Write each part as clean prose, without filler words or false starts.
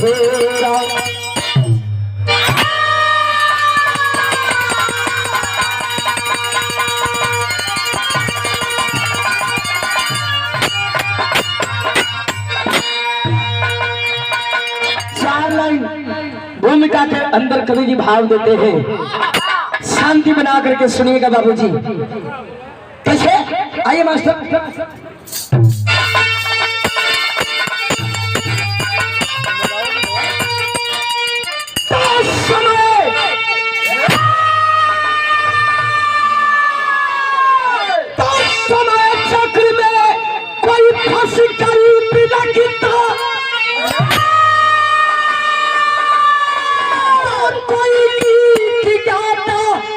हेरा। भूमिका के अंदर कवि जी भाव देते हैं, शांति बना करके सुनिएगा बाबूजी। कैसे? आइए मास्टर। चक्र में कोई फंस गई बिना गिरता,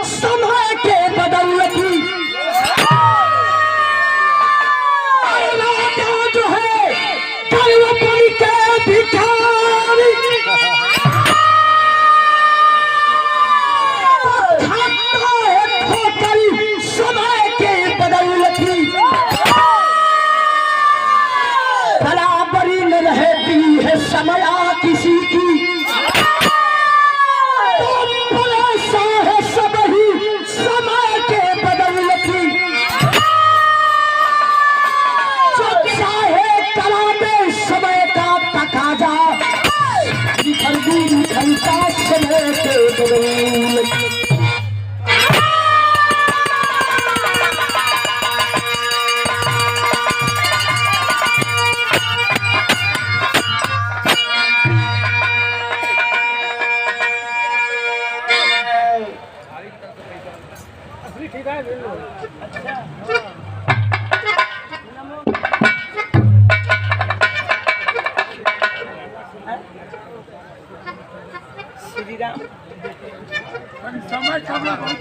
समय के बदौलती जो है कलवपन के भिखारी, खाता है ठोकर समय के बदौलती, बराबरी न रहती है समय किसी की,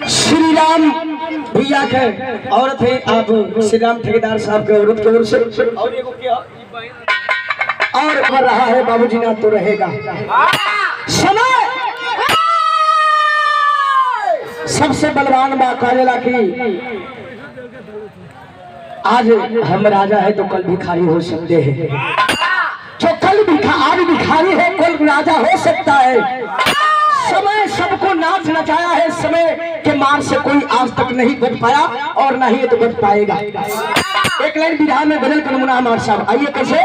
श्री राम भैया के औरत है, आप श्री राम ठेकेदार साहब के औरत की ओर से और कर रहा है बाबूजी ना तो रहेगा समय। सबसे बलवान बात कालेला की आज हम राजा है तो कल भिखारी हो सकते हैं, जो कल आज भिखारी है कल राजा हो सकता है। समय सबको नाच नचाया है, समय के मार से कोई आज तक नहीं बच पाया और ना ही तो बच पाएगा। एक लाइन विधान में बदल कर मुना हमारे साहब, आइए कैसे?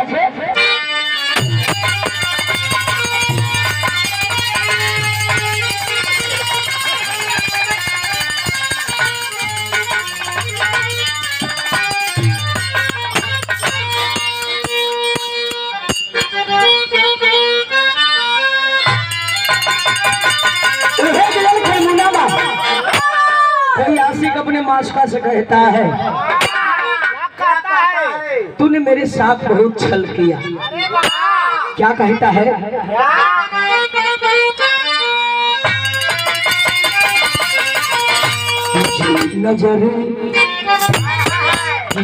अपने मास्का से कहता है, तूने मेरे साथ बहुत छल किया। क्या कहता है?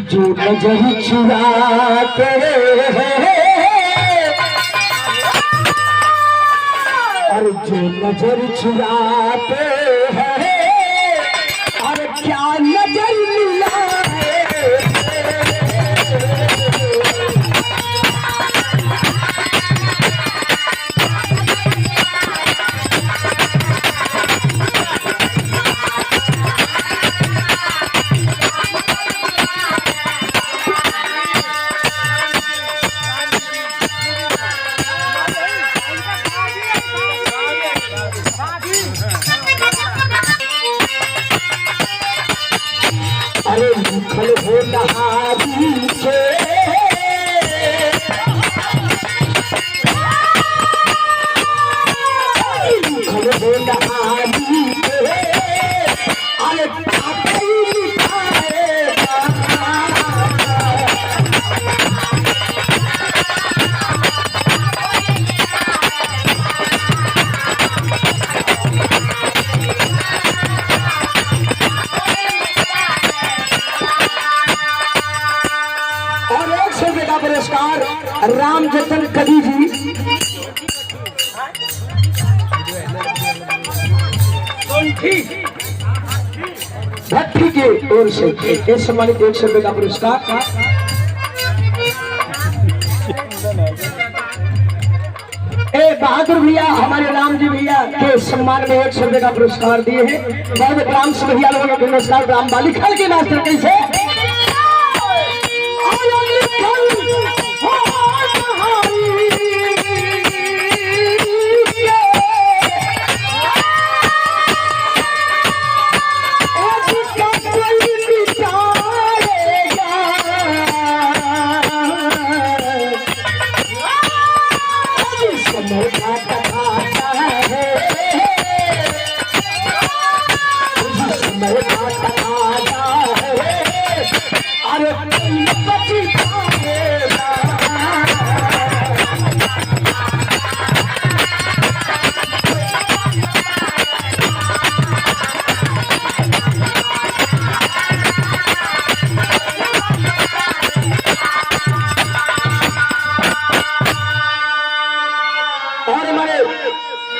जो नजर चुराते और जो नजर चुराते हैं क्या नजर मिला है। अरे मुखल हो नहारी से मुखल हो नहारी से अरे पुरस्कार राम जतन कवि जी भट्टी के ओर से एक सम्मानित 100 रुपए का पुरस्कार। ए बहादुर भैया हमारे राम जी भैया के सम्मान में 100 रुपए का पुरस्कार दिए हैं। बहुत राम से भैया लोगों को नमस्कार। राम बाली खल के मास्टर कैसे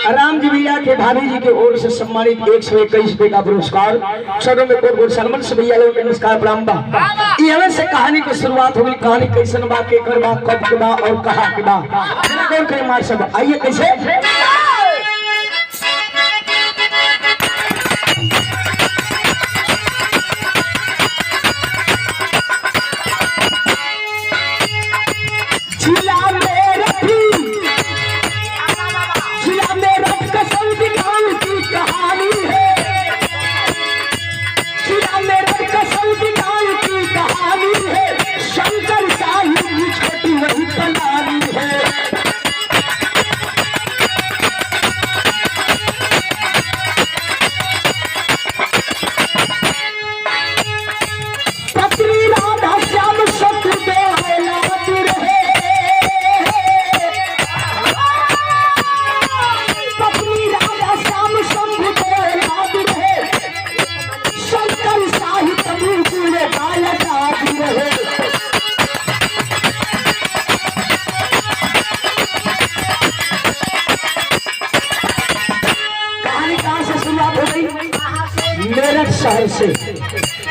राम जी भैया के भाभी जी के ओर से सम्मानित 121 रुपए का पुरस्कार। शरणों में कोट सरमन से भैया लोग नमस्कार प्रणाम बा। यहाँ से कहानी की शुरुआत होगी। कहानी कैसन बा, केकर बा, कब के बा और कहाँ के बा, कौन कहे मार सब। आइए कैसे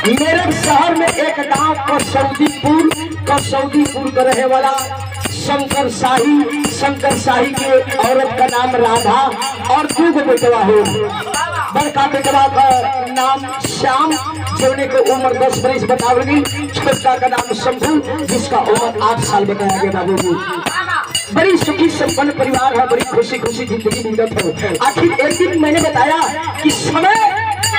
मेरठ शहर में एक गांव कसौदीपुर का रहे वाला शंकर शाही के औरत का नाम राधा और 2 बेटवा हो। बड़का बेटवा का नाम श्याम जोने को उम्र 10 बरस बतावगी। छोटा का नाम शंभू जिसका उम्र 8 साल बताया गया। बाबू जी बड़ी सुखी संपन्न परिवार है, बड़ी खुशी जिंदगी बीतत हो। आखिर एक दिन मैंने बताया कि समय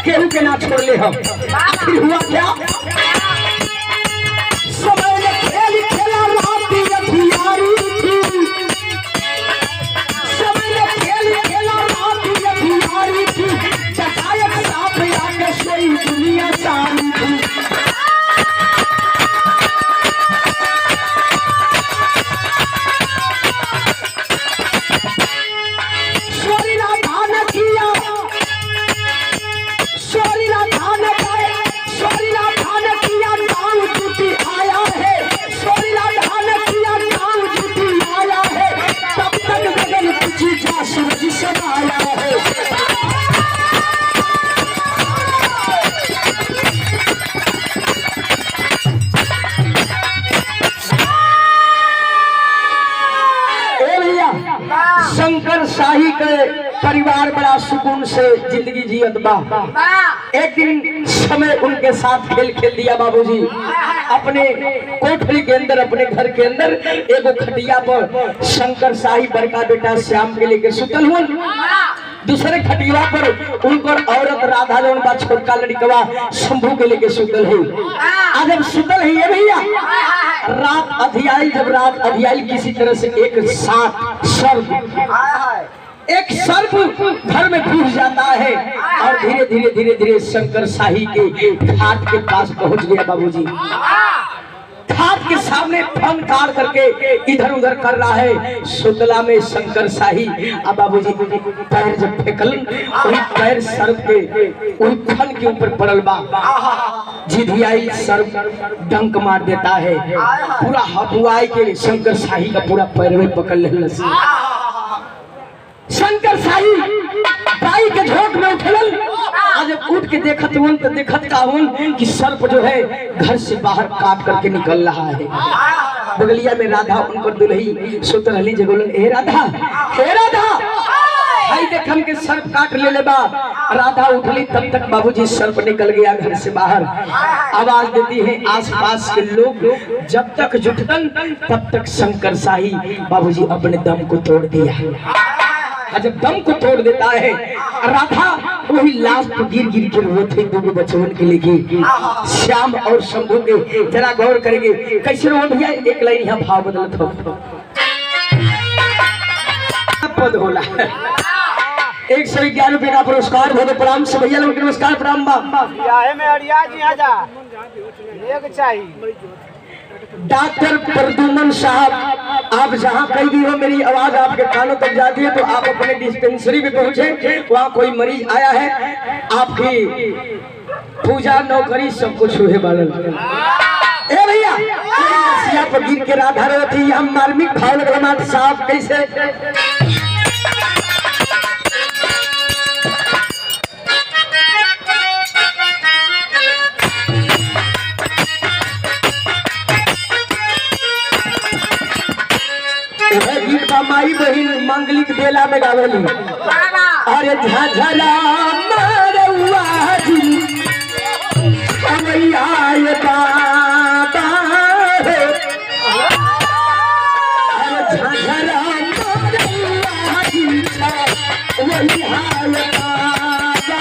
केहू के ना छोड़ ले हम। आखिर हुआ क्या, समय ने खेल खेला राती अभियारी थी, समय ने खेल खेला राती अभियारी थी, चकायक साफ आके सोई दुनिया सारी थी। शंकर शाही के परिवार बड़ा सुकून से जिंदगी जियत बा। एक दिन समय उनके साथ खेल दिया बाबूजी। अपने कोठरी के अंदर, अपने घर के अंदर एगो खटिया पर शंकर शाही बड़का बेटा श्याम के लेके सुतल हुआ। दूसरे खटिया पर उनकर औरत राधा जौन बा छोटका लड़कवा शंभू के लेके सुतल है। आज जब सुतल है ये भैया, रात अधियाई किसी तरह से एक सर्प घर में घुस जाता है और धीरे धीरे शंकर शाही के घाट के पास पहुंच गया बाबूजी। घाट के सामने फन कार करके इधर उधर कर रहा है। सुतला में शंकर शाही अब बाबूजी पैर जब फेंकलन, वही पैर सर्प के वही फन के ऊपर पड़ल बा। जिधियाई सर्प डंक मार देता है, पूरा हथुआई के शंकर शाही का पूरा पैर में पकड़ ले। शंकर शाही बाई के झोंक में उठलन। आज उठ के देखत का कि सर्प जो है घर से बाहर काट करके निकल रहा है। बगलिया में राधा उनको दुल्ही सुत रहली जगोलन ए राधा भाई देख हम के सर्प काट ले बा। राधा उठली तब तक बाबूजी सर्प निकल गया घर से बाहर। आवाज देती है आसपास के लोग, जब तक जुटतन तब तक शंकर शाही बाबूजी अपने दम को तोड़ दिया। जब दम को तोड़ देता है राधा वही लास्ट तो गिर के रोते दो बच्चों के लेके श्याम और शंभू के। जरा गौर करेंगे कैसे रो भैया, एक लाइन यहाँ भाव बदलत हो पद होला 111 रुपए का पुरस्कार भोले प्रणाम से भैया लोग नमस्कार प्रणाम में अड़िया जी आजा एक चाहिए। डॉक्टर प्रदुमन साहब, आप जहाँ कहीं भी हो मेरी आवाज आपके कानों तक जाती है तो आप अपने डिस्पेंसरी में पहुंचे। वहाँ कोई मरीज आया है, आपकी पूजा नौकरी सब कुछ हुए बालन। ए भैया पर गिर के राधा रो थी, हम मार्मिक भाव लग साहब कैसे माई बहिन मंगलिक बेला में गावली। अरे झझरा मारवा जी कमैया ये बाबा, अरे झझरा मारवा जी कमैया ये बाबा,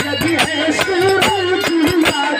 यदि है सूरज के नाम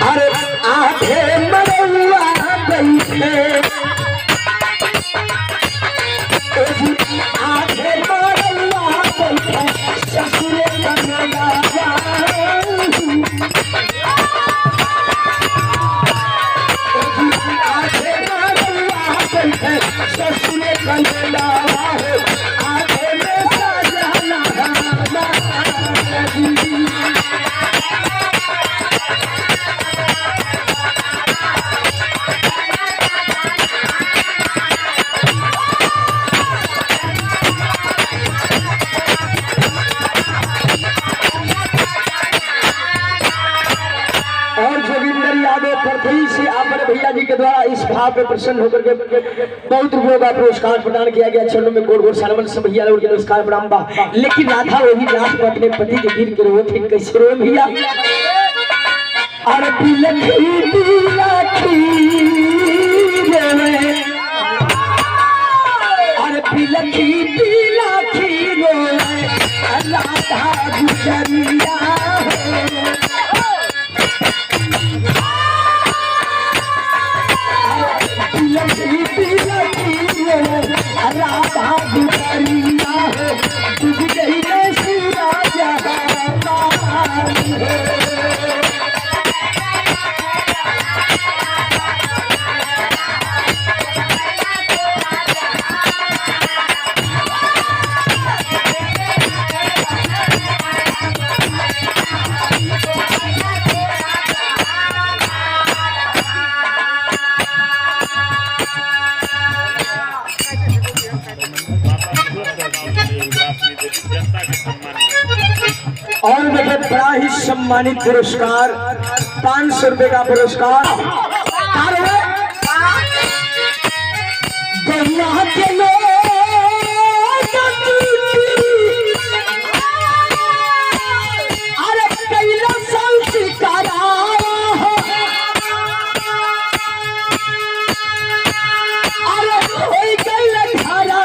अरे आधे मरवा बैठे, आधे मरवा बैठे ससुरे कन्हैया, आधे मरवा बैठे ससुरे कन्हैया, आधे में सजना भैया जी के द्वारा इस भाव पे प्रसन्न होकर के बहुत रुपयों का पुरस्कार प्रदान किया गया। चरणों में गोड़ गोड़ सारमन से भैया लोग नमस्कार प्रणाम बा। लेकिन राधा वही रात में अपने पति के गिर के रो थे, कैसे रो भैया। अरे बिलखी बिलखी रोए, अरे बिलखी बिलखी रोए राधा गुजरिया राधा गुजरिया है, तुझ गई में सूरज और मुझे बड़ा ही सम्मानित पुरस्कार 500 रुपए का पुरस्कार गौया के लोग अरे कैला साल शिकारा अरे कोई कैला घरा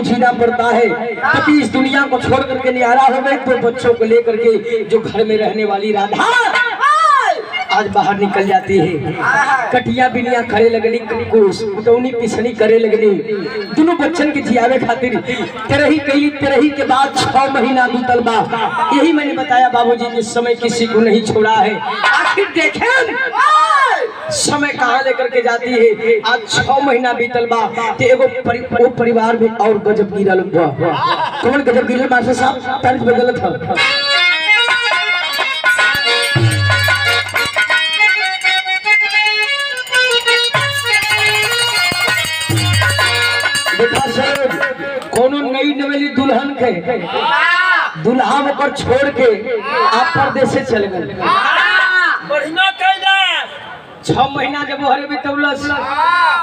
जीना पड़ता है। पति इस दुनिया को छोड़ करके निहारा हो गए तो बच्चों को लेकर के जो घर में रहने वाली राधा आज बाहर निकल जाती है। कटिया बिनिया करे लगनी, कुटौनी पिसनी करे लगनी, दोनों बच्चन के जियावे खातिर तेरही के बाद 6 महीना बीतल बा। यही मैंने बताया बाबूजी, इस समय किसी को नहीं छोड़ा है। आखिर देखें समय कहाँ लेकर के जाती है। आज 6 महीना बीतल बा तो एगो परिवार में और गजब गिरल हुआ। कौन गजब गिरल मास्टर साहब? तर्ज बदलत था। कोनो नई नवेली दुल्हन के दुल्हा होकर छोड़ के आप परदेश चले गए। 6 महीना जब हरे बितौलस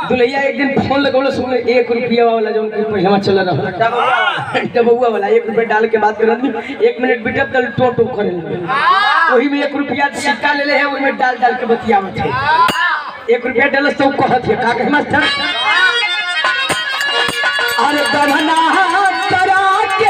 दुल्हिया एक दिन फोन लगौलस, 1 रुपया वाला जो पहले चल रहा डबुआ वाला 1 रुपया डाल के बात कर 1 मिनट बिटब दल टो करे वही में 1 रुपया सिक्का ले है, वही में डाल के बतियावत है। 1 रुपया डालस तो कहत है का कहे मास्टर अरे गहना करा के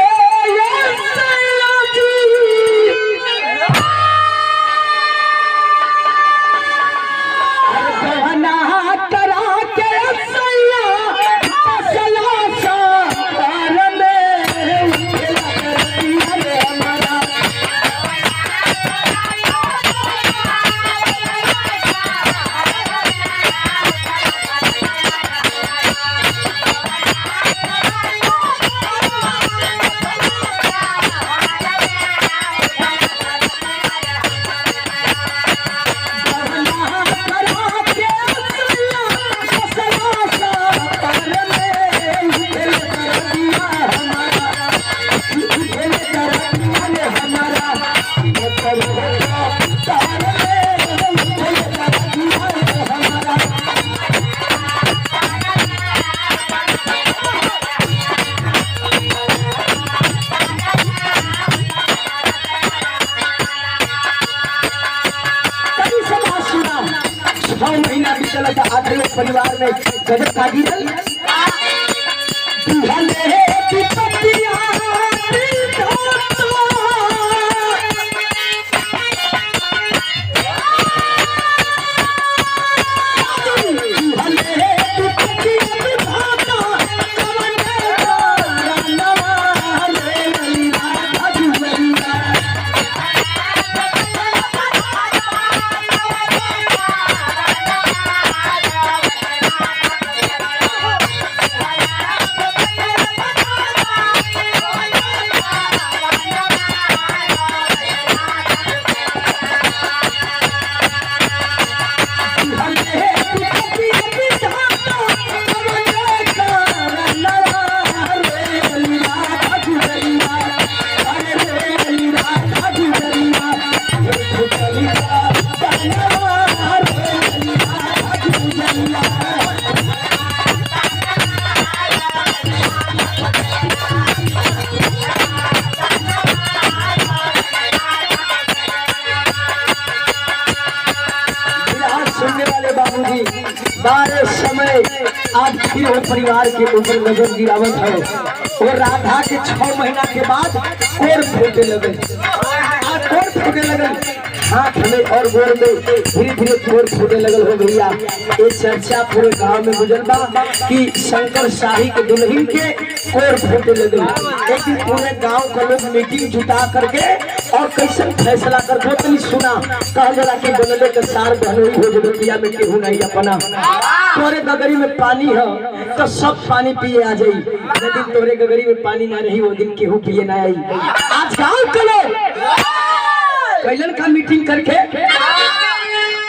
परिवार में गजब का गिरल बारे समय आज फिर वो परिवार के ऊपर नजर गिरावत है और राधा के 6 महीना के बाद कोर फूटे लगे। कोर फूटे लगे हाथ में और गोर में धीरे धीरे कोर फूटे लगल हो भैया। ये चर्चा पूरे गांव में गुजर बा कि शंकर शाही के दुल्हन के कोर फूटे लगे। एक दिन पूरे गांव का लोग मीटिंग जुटा करके और कैसे फैसला कर बोतली सुना कहा जरा कि बनले के सार बहनोई हो जगतिया में केहू नहीं अपना। तोरे गगरी में पानी है तो सब पानी पिए आ जाई, यदि तोरे गगरी में पानी ना रही वो दिन केहू पिए ना आई। आज गाँव के लोग कैलन का मीटिंग करके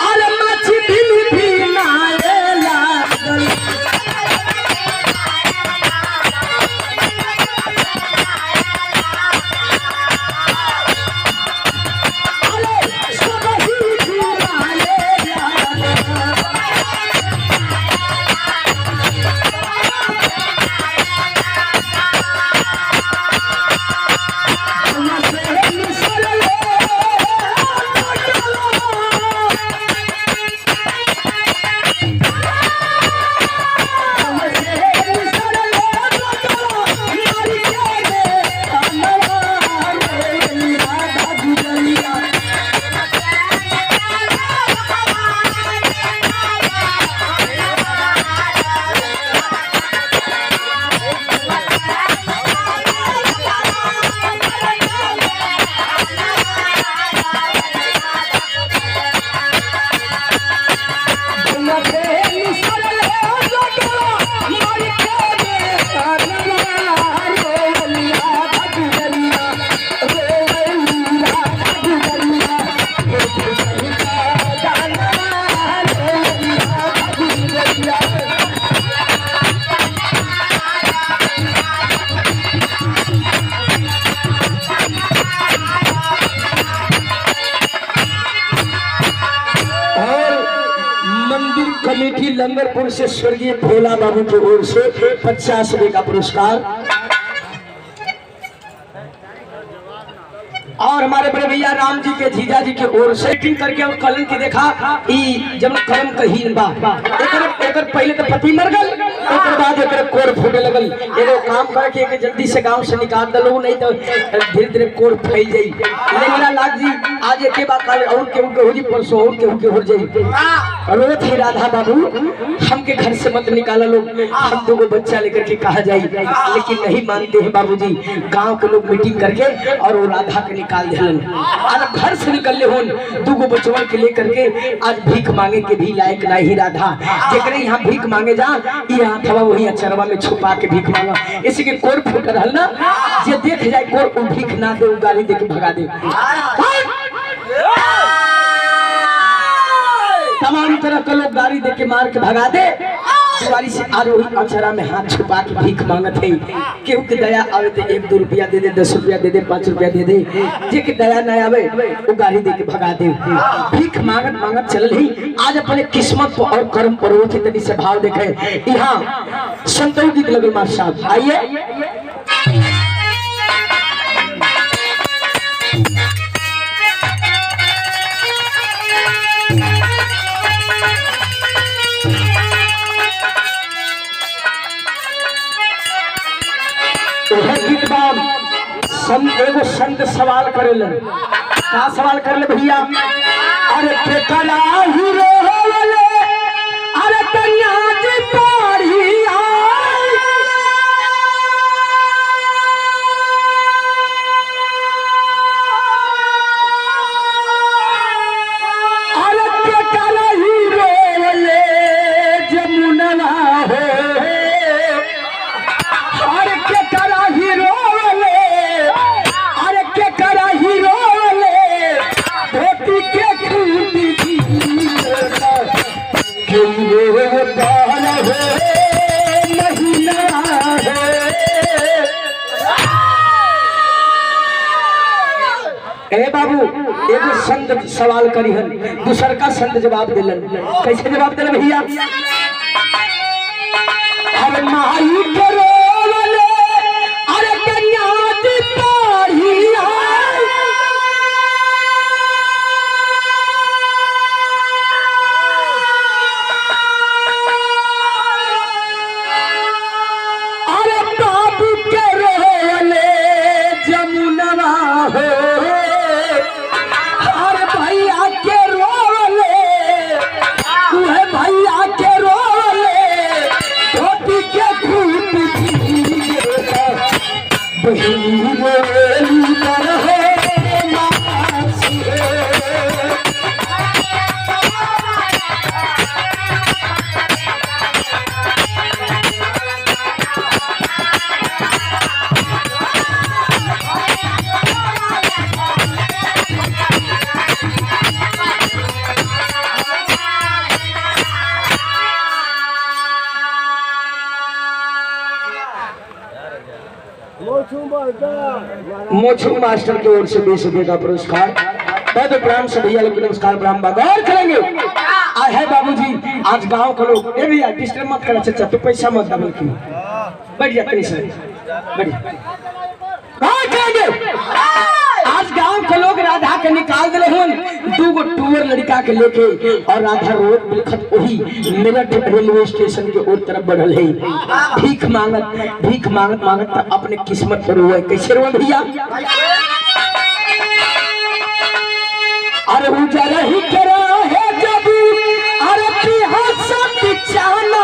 अरे मछली भी नाए लागल मंदिर कमेटी लंगरपुर से स्वर्गीय भोला बाबू की ओर से 50 रुपए का पुरस्कार। और हमारे बड़े भैया राम जी के जीजा जी के ओर से मीटिंग करके और कलन की देखा ई जब कर्म कहीन बा एकर पहले तो पति मर गल, ओकर बाद एकर कोर फूटे लगल। एगो काम करके एक जल्दी से गांव से निकाल दलो, नहीं तो धीरे धीरे कोर फैल जाई। ले मेरा लाग जी आज एके बात काले और केहू के हो जी, परसों और केहू के हो जाई। रोत ही राधा बाबू हमके घर से मत निकाला लोग, हम दो बच्चा लेकर के कहा जाई, लेकिन नहीं मानते हैं बाबूजी। गांव के लोग मीटिंग करके और वो राधा के निकाल दिलन। आज घर से निकलले होन दूगो बचवन के लेकर के, आज भीख मांगे के भी लायक नहीं राधा। जेकरे यहाँ भीख मांगे जा यहाँ अथवा वही अचरवा में छुपा के भीख मांगा, इसी के कोर फूट रहल ना, जे देख जाए कोर उ भीख ना दे, गाली दे के भगा दे। तमाम तरह के लोग गाड़ी दे के मार के भगा दे। दिवाली से आज वही अक्षरा में हाथ छुपा के भीख मांगत है। केहू के दया आवे तो 1-2 रुपया दे दे, 10 रुपया दे दे, 5 रुपया दे दे। जे के दया न आवे वो गाड़ी दे के भगा दे। भीख मांगत मांगत चल ही आज अपने किस्मत को और कर्म पर के तनी से भाव देखे। यहाँ संतों गीत लगल मास्टर साहब आइए। एगो संत सवाल करेलन, का सवाल करले भैया? अरे केकरा हीरो होले, अरे कन्या जी पढ़ी आई, अरे केकरा हीरो होले जमुना हो, अरे केकरा हीरो बाबू। एगो संत सवाल करी हन, दूसर का संत जवाब दिलन। कैसे जवाब दिलन भैया? अरे माई के रोवले, अरे कन्या जी पढ़ी आई, अरे बाबू के रोवले जमुना हो, मोछू मास्टर की ओर से 20 रुपए का पुरस्कार। बहुत प्राण से भैया लोग नमस्कार प्रणाम गौर करेंगे। आज है बाबूजी आज गांव के लोग ए भैया डिस्टर्ब मत करा, चाचा तो पैसा मत दबल की बैठ जा कहीं सर बैठ गौर करेंगे। आज गांव के लोग राधा के निकाल दिले हन, दूगो टूर लड़का के लेके, और राधा रोड बिलखत वही मेरठ रेलवे स्टेशन के ओर तरफ बढ़ल है। भीख मांगत मांगत अपने किस्मत पर रोए। कैसे रोए भैया? अरे उजर ही करा है जब, अरे पिछाना,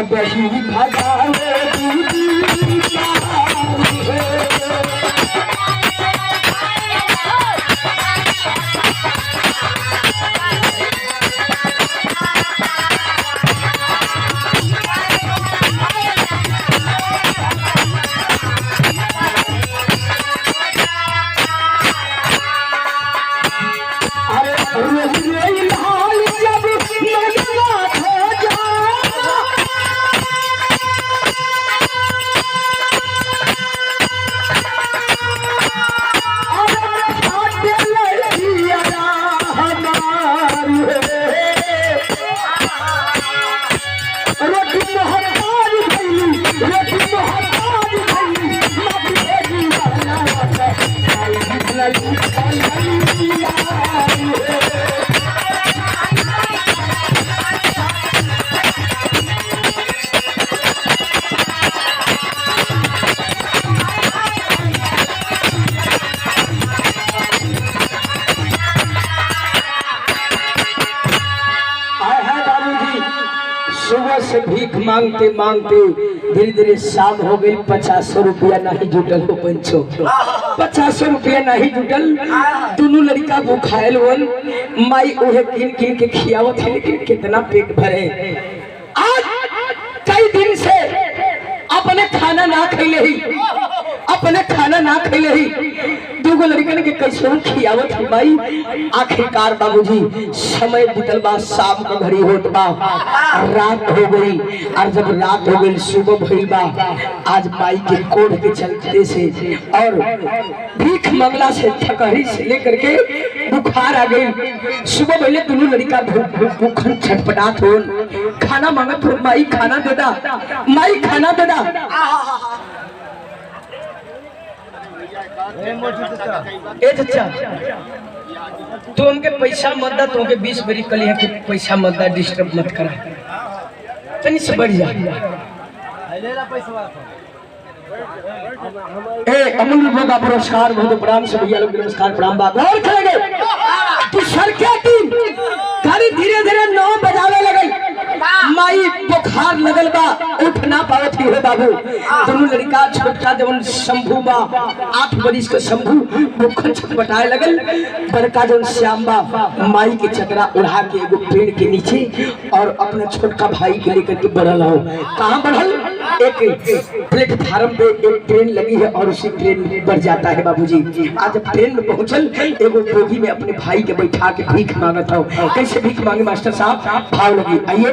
बही भगावे बेटी मोहताज भइली, बेटी मोहताज भइली, माटी भेजी वाला वाला, आई निकलली आई आई। सुबह से भीख मांगते मांगते धीरे धीरे शाम हो गई। 50 रुपया नहीं जुटल हो पंचो, 50 रुपया नहीं जुटल। दोनों लड़का भूखायल वन, माई उहे किन किन के खियावत है, लेकिन कितना पेट भरे। आज कई दिन से अपने खाना ना खैले ही, अपने खाना ना खैले ही, दूगो लड़कन के कैसे खियावत है भाई। आखिरकार बाबूजी समय बीतल बा, शाम का घड़ी होत बा, रात हो गई। और जब रात हो गई सुबह भइल बा। आज माई के कोढ़ के चलते से और भीख मंगला से थकहरी से लेकर के बुखार आ गई। सुबह पहले दोनों लड़का भूखन छटपटात हो, खाना मांगत हो, माई खाना दे दा, माई खाना दे दा। ए चाचा तू हमके पैसा मत दा, तू हमके 20 बरी कली है कि पैसा मत दा, डिस्टर्ब मत करा, तनी से बढ़ जा। ए अमूल भोगा पुरस्कार बहुत प्रणाम से भैया लोग नमस्कार प्रणाम। बात और करेंगे तू सर क्या दिन घड़ी धीरे धीरे 9 बजावे लगल, माई बुखार लगल बा, उठ ना पावत ही बाबू। दोनों लड़का छोटका जवन शंभू बा, 8 बरिस का शंभू भूखन छटपटाए लगल। बड़का जवन श्याम बा माई के चदरा उड़ा के एगो पेड़ के नीचे और अपना छोटका भाई के लेकर के बढ़ल हो। कहाँ बढ़ल? एक प्लेटफार्म पे एक ट्रेन लगी है और उसी ट्रेन में बढ़ जाता है बाबूजी। आज जब ट्रेन में पहुंचल, एगो बोगी में अपने भाई के बैठा के भीख मांगत हो। कैसे भीख मांगे मास्टर साहब? भाव लगी, आइए।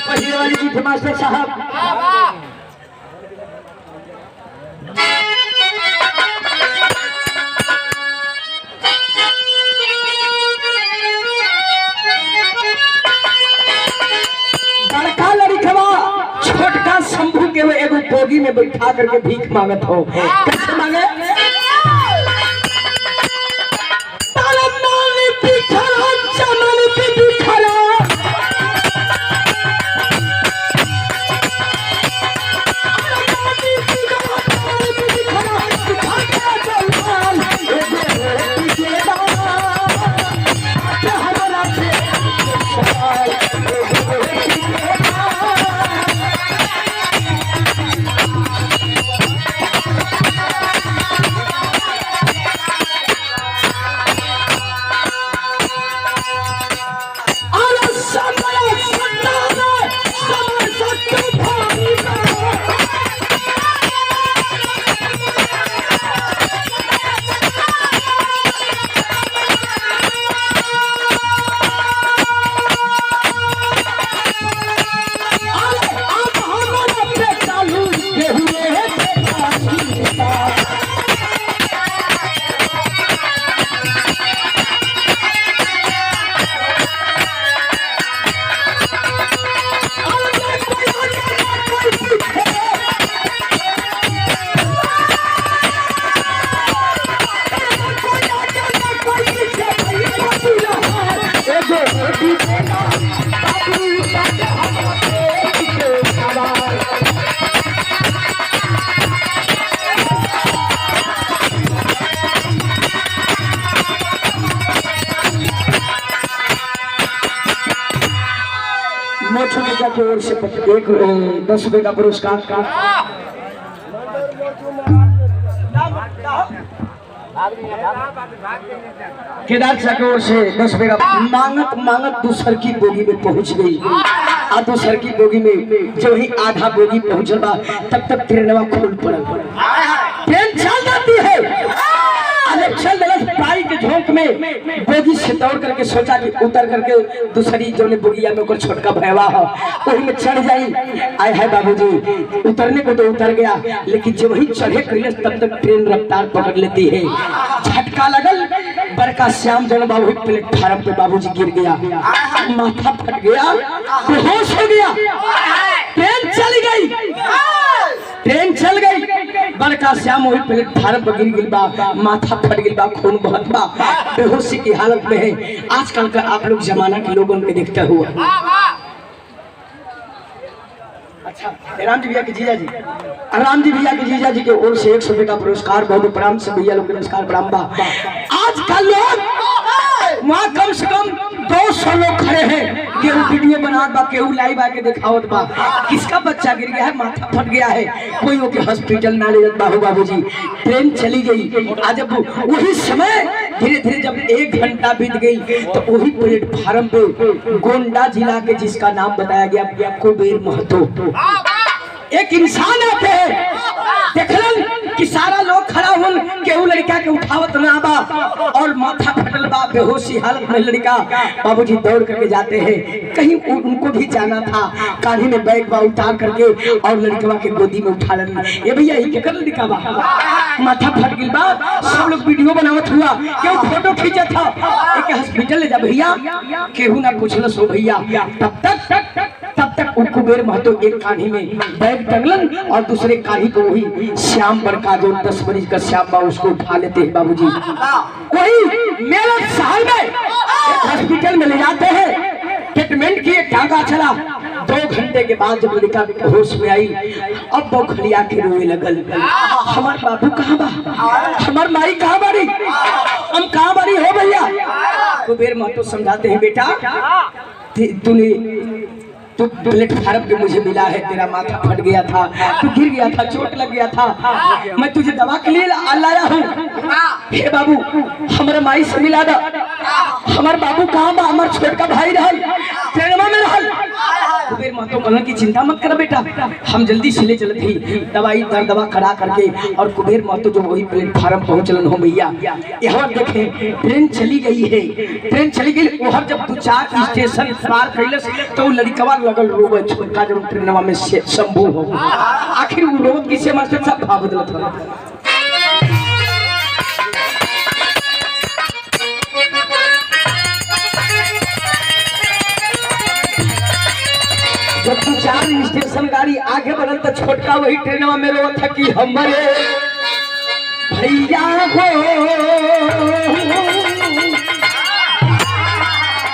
पहले वाली गीत मास्टर साहब। बड़का लड़कवा छोटका शंभू के वो एगो बोगी में बैठा करके भीख मांगत हो। कैसे मांगे? की ओर से एक 10 रुपए का पुरस्कार का केदार शाह की ओर से 10 रुपए का मांगत मांगत दूसर की बोगी में पहुंच गई। आ दूसर की बोगी में जो ही आधा बोगी पहुंचल बा तब तक ट्रेनवा खुल पड़ल। ट्रेन चल जाती है, जब चल पाई के झोंक एक में बोगी से दौड़ करके सोचा कि उतर करके दूसरी जो बोगिया में छोटका भैया है वही में चढ़ जाई। आए है बाबूजी उतरने को तो उतर गया, लेकिन जब वही चढ़े करिए तब तक ट्रेन रफ्तार पकड़ लेती है। झटका लगल, बड़का श्याम जन बाबू प्लेटफार्म पे बाबूजी गिर गया, माथा फट गया, बेहोश हो गया। ट्रेन चल गई, ट्रेन चल गई, बड़का श्याम वही प्लेटफार्म पर गिर गया, माथा फट गया, खून बहत बा, बेहोशी की हालत में है। आजकल का आप लोग जमाना के लोगों को देखते हुए। अच्छा राम जी भैया के जीजा जी, राम जी भैया के जीजा जी के ओर से 100 रुपए का पुरस्कार, बहुत प्रणाम से भैया लोग नमस्कार प्रणाम बा। आजकल लोग वहाँ कम से कम 200 लोग खड़े हैं, केहू वीडियो बनावत बा, केहू लाइव आके दिखावत बा, किसका बच्चा गिर गया है, माथा फट गया है, कोई ओके हॉस्पिटल ना ले जाता हो। बाबूजी ट्रेन चली गई। आज जब वही समय धीरे धीरे जब 1 घंटा बीत गई तो वही प्लेटफार्म पे गोंडा जिला के जिसका नाम बताया गया कुबेर महतो, एक इंसान आते हैं, देखलन कि सारा लोग खड़ा हो, केहू लड़का के उठावत ना बा और माथा फटल बा, बेहोशी हालत में लड़का। बाबूजी दौड़ करके जाते हैं, कहीं उनको भी जाना था, कान्ही में बैग बा उतार करके और लड़कवा के गोदी में उठा लेना। ये भैया ये केकर लड़का बा, माथा फट गई बा, सब लोग वीडियो बनावत हुआ, केहू फोटो खींचत था, एक हॉस्पिटल ले जा भैया, केहू ना पूछलस हो भैया। तब तक कुबेर महतो एक कान्ही में बैग टंगलन और दूसरे कान्ही को वही श्याम बड़का जो 10 बरिस का श्याम बा उसको उठा लेते हैं। बाबूजी वही मेरठ शहर में एक हॉस्पिटल में ले जाते हैं, ट्रीटमेंट किए, टांगा चला। 2 घंटे के बाद जब लड़का होश में आई, अब बौखलिया के रोए लगल, हमार बाबू कहाँ बा, हमार माई कहाँ बारी, हम कहाँ बारी हो भैया। कुबेर महतो समझाते हैं, बेटा तू प्लेटफार्म पे मुझे मिला है, तेरा माथा फट गया था, तू गिर गया था, चोट लग गया था, मैं तुझे दवा के लिए लाया हूँ। हे बाबू हमारे माई से मिला दो, हमारे बाबू कहाँ बा, हमारे छोटका भाई रहल ट्रेनमा में रहल। कुबेर महतो कहलन की चिंता मत कर बेटा, हम जल्दी से ले चलते ही दवाई दवा करा करके। और कुबेर महतो जो वही प्लेटफार्म पहुंचलन हो भैया, यहाँ देखे ट्रेन चली गई है, ट्रेन चली गई। वहाँ जब 2-4 स्टेशन पार कैलस तो लड़कवा लगल रोवे, छोटका जब ट्रेनवा में शंभू हो, आखिर वो रोज किसे मास्टर साहब भाव बदलत हो। जब 2-4 स्टेशन गाड़ी आगे बढ़ल तो छोटका वही ट्रेनवा में रोवत था कि हमारे भैया हो,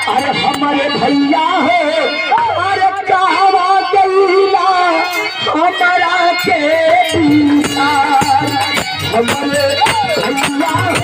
अरे हमारे भैया हो, अरे कहवा गईला हमारा के पीछा, हमारे भैया हो।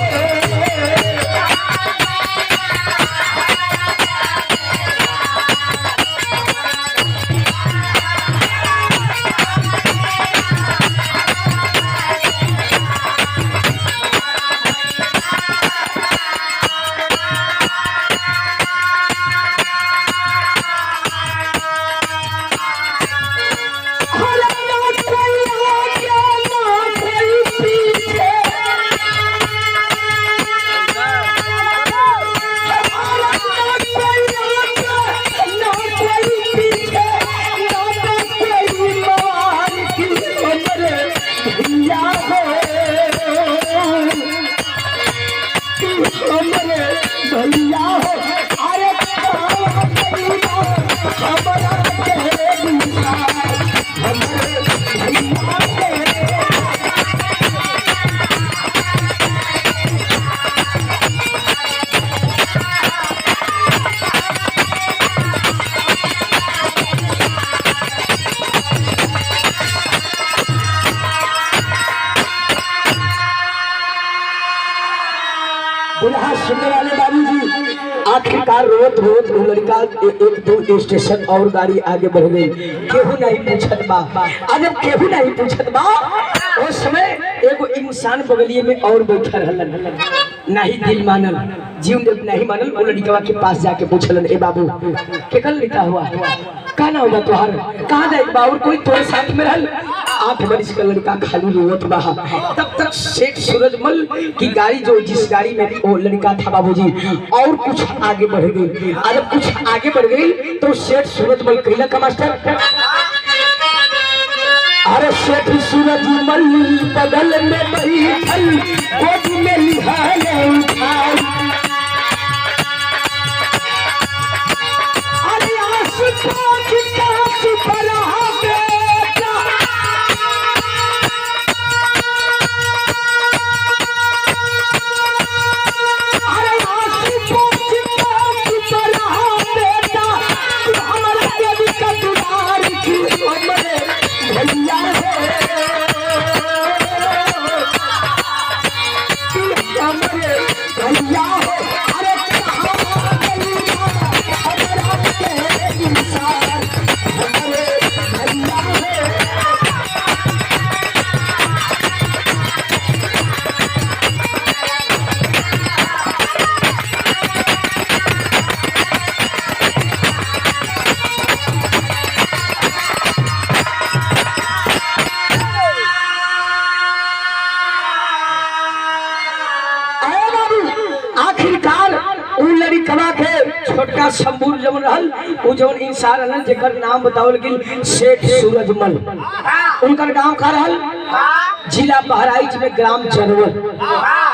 सुनने वाले बाबूजी आखिरकार रोत लड़का 1-2 स्टेशन और गाड़ी आगे बढ़ गई, केहू नहीं पूछत बा। आज जब केहू नहीं पूछत बा उस समय एगो इंसान बगलिए में और बैठा रहलन, नहीं दिल मानल, जीव नहीं मानल, वो लड़कवा के पास जाके पूछलन, ए बाबू केकर लिखा हुआ है, का ना होगा तुहार कहाँ जाए बाबू कोई तोरे साथ में रहल 8 बरिस का लड़का खाली रोवत बहा। तब तक सेठ सूरजमल की गाड़ी जो जिस गाड़ी में वो लड़का था बाबूजी और कुछ आगे बढ़ गई। जब कुछ आगे बढ़ गई तो सेठ सूरजमल कहला का मास्टर अरे सेठ सूरजमल बगल में बैठल गोदी में लिहाले उठाई अरे आशिकों की कांच पर बेटा अरे आशिकों की कांच पर बेटा हमारे देवी का दुलार की हमारे भैया हमारे भैया हो अरे आखिरकार उ लड़कवा के छोटका शंभू जमन रहल उ जवन इंसान रहल जेकर नाम बतावल गेल सेठ सूरजमल। उनकर गांव का रहल जिला बहराइच में ग्राम चरवल।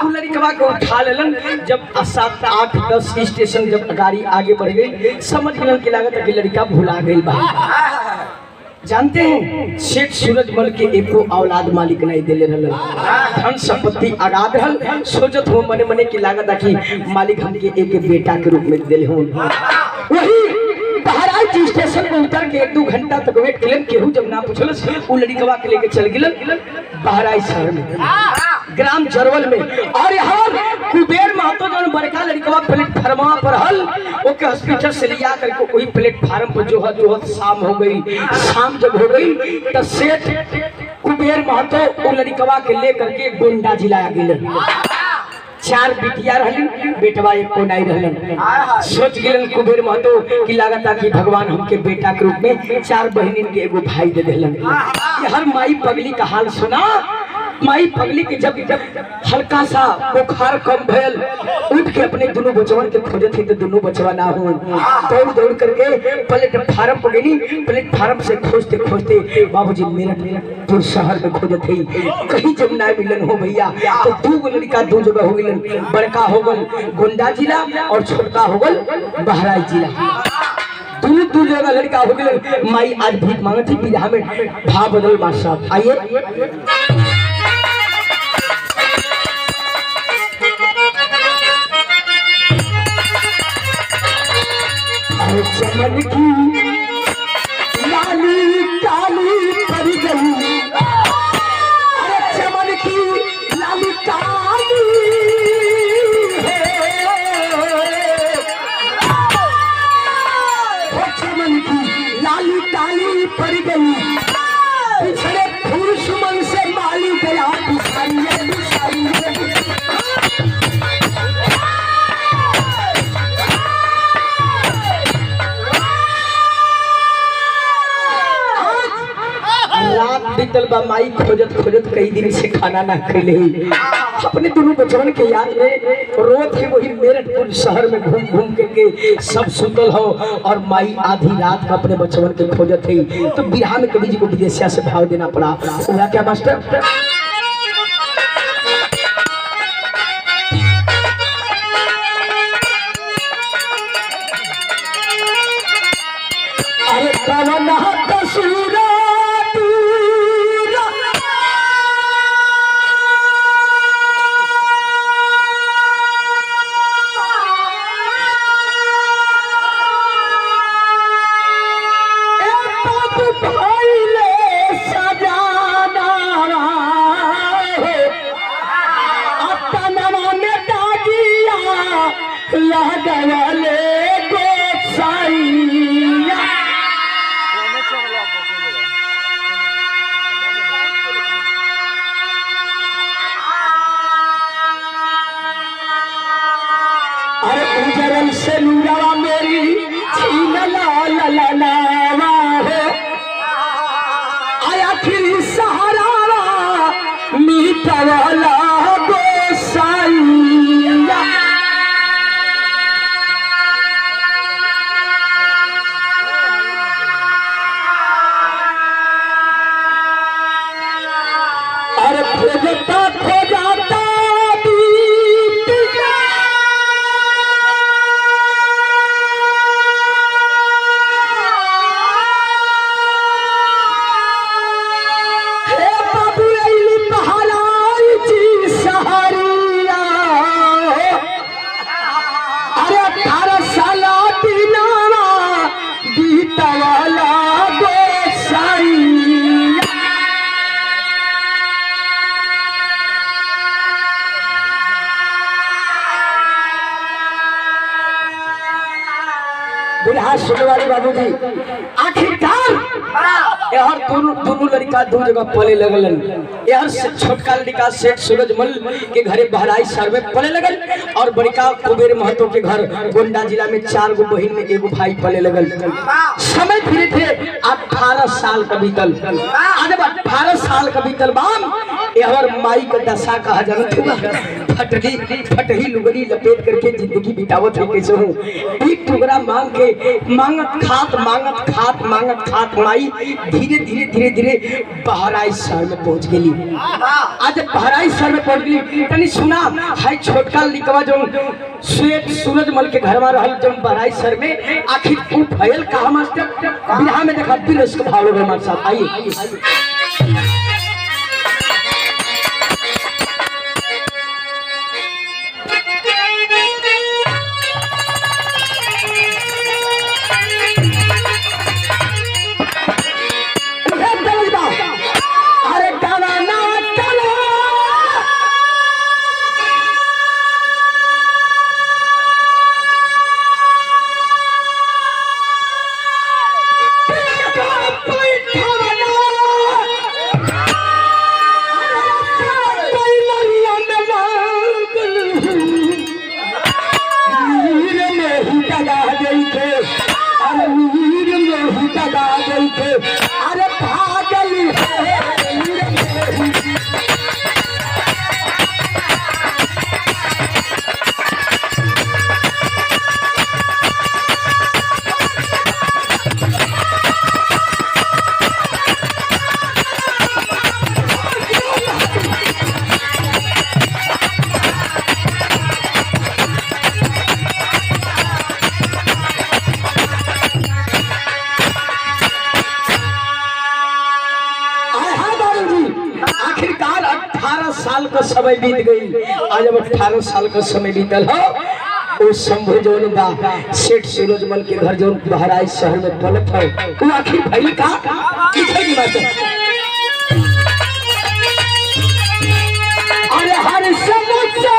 उ लड़कवा को उठा लेलन जब 7 8 10 स्टेशन जब गाड़ी आगे बढ़ गई समझ गेलन कि लागत कि लड़का भुला गई बा। जानते हैं सेठ सूरजमल के एको औलाद मालिक नहीं दिले रहल धन संपत्ति आगाद रहल सोचत हो मने मने की लागत कि मालिक हमके एक बेटा के रूप में दिले हो। वही बहराइच स्टेशन में उतर के 1-2 घंटा तक वेट केलन केहू जब ना पूछलस उ लड़कवा के लेके चल गेलन बहराइच शहर में ग्राम चरवल में। और यहाँ कुबेर महतो जो बड़का लड़कवा प्लेटफार्मा पर हल ओके हॉस्पिटल से लिया करके वही प्लेटफार्म पर जो है शाम हो गई। शाम जब हो गई तो सेठ कुबेर महतो वो लड़कवा के लेकर के गोंडा जिला गेलन। 4 बिटिया रहलन बेटवा एक को नहीं रहलन। सोच गेलन कुबेर महतो की लागत कि भगवान हमके बेटा के रूप में 4 बहनिन के एगो भाई दे देलन। ये हर माई पगली का हाल सुना। माई पगली के जब हल्का सा बुखार कम भयल उठ के अपने दोनों बचवन के खोजे थे तो दोनों बचवा ना हो दौड़ दौड़ करके प्लेटफार्म पर गई। प्लेटफार्म से खोजते खोजते बाबूजी मेरठ शहर में खोजे थे कहीं जब ना मिलन हो भैया तो 2 लड़का 2 जगह हो गलन। बड़का हो गल गोंडा जिला और छोटका हो गल बहराइच जिला। दोनों 2 जगह लड़का हो गए। माई आज भीख मांगती विधा में भाव बदल मास्टर आइए चमन की लाली काली पड़ गई चमन की लाली काली चमन की लाली काली पड़ गई पिछड़े पुरुष मन से माली गया बीतल बा माई खोजत खोजत कई दिन से खाना ना खैले अपने दोनों बचवन के याद में रोज के वही मेरठपुर शहर में घूम घूम के सब सुतल हो और माई आधी रात का अपने बचवन के खोजत है। तो बिहार में कभी जी को विदेशिया से भाव देना पड़ा। हुआ क्या मास्टर अरे कवना कसूरा अरे उजरल से नूरा मेरी छीन ला ला ला हाँ सुनने वाले बाबूजी, आखिरकार यार दोनों लड़का दो जगह पले लगलन। यार छोटका लड़का सेठ सूरजमल के घरे बहराइच शहर में पले लगल और बड़का कुबेर महतो के घर गोंडा जिला में 4 गो बहन में एगो भाई पले लगल। समय धीरे धीरे 18 साल का बीतल। आज 18 साल का बीतल बाम यार माई का दशा कहा जानत हुआ, फटही लुगड़ी लपेट करके जिंदगी बितावत है कैसे हूँ। एक टुकड़ा मांग के मांगत खात माई धीरे धीरे बहराइच शहर में पहुंच गई। आज बहराइच शहर में पहुंच गई तनी सुना है छोटका लिखवा जो सेठ सूरजमल के घर में रहल जब बहराइच शहर में आखिर तू भयल कहा मास्टर बिहार में देखा फिर इसको भाव लोग हमारे साथ आइए। साल का समय बीत गई। आज अब 18 साल का समय बीतल हो। वो शंभू जौन बा सेठ सूरजमल के घर जौन बहराइच शहर में पलट है वो आखिर भइल का की बात है। अरे हर समस्या